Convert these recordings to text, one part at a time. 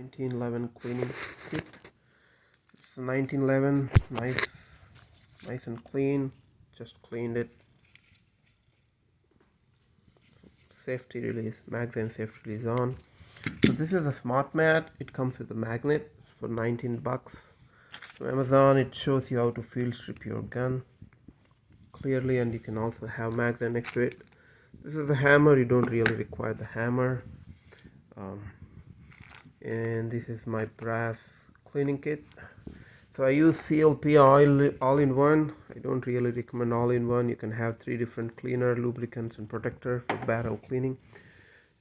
1911 cleaning kit. It's 1911, nice and clean. Just cleaned it. Safety release, magazine safety release on. So this is a smart mat. It comes with a magnet. It's for 19 bucks. So Amazon, it shows you how to field strip your gun clearly, and you can also have magazine next to it. This is a hammer. You don't really require the hammer. And this is my brass cleaning kit. So I use CLP all-in-one. I don't really recommend all-in-one. You can have 3 different cleaner, lubricants, and protector for barrel cleaning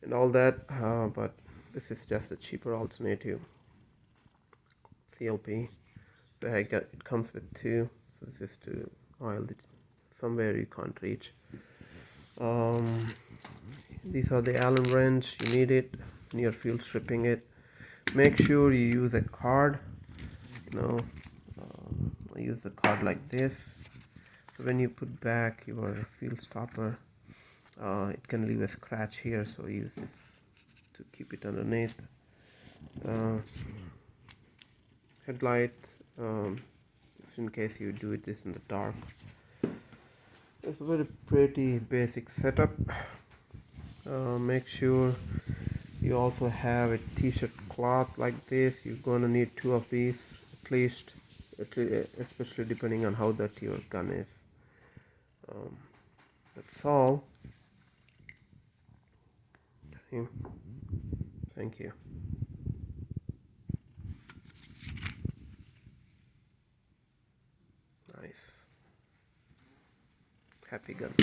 and all that, but this is just a cheaper alternative. CLP. So it comes with 2. So this is to oil it somewhere you can't reach. These are the Allen wrench. You need it when you're field stripping it. Make sure you use a card. I use the card like this. So when you put back your field stopper, it can leave a scratch here. So use this to keep it underneath. Headlight, just in case you do this in the dark. It's a very pretty basic setup. Make sure you also have a t-shirt cloth like this. You're gonna need 2 of these at least, especially depending on how dirty your gun is. That's all. Okay. Thank you. Nice. Happy gun.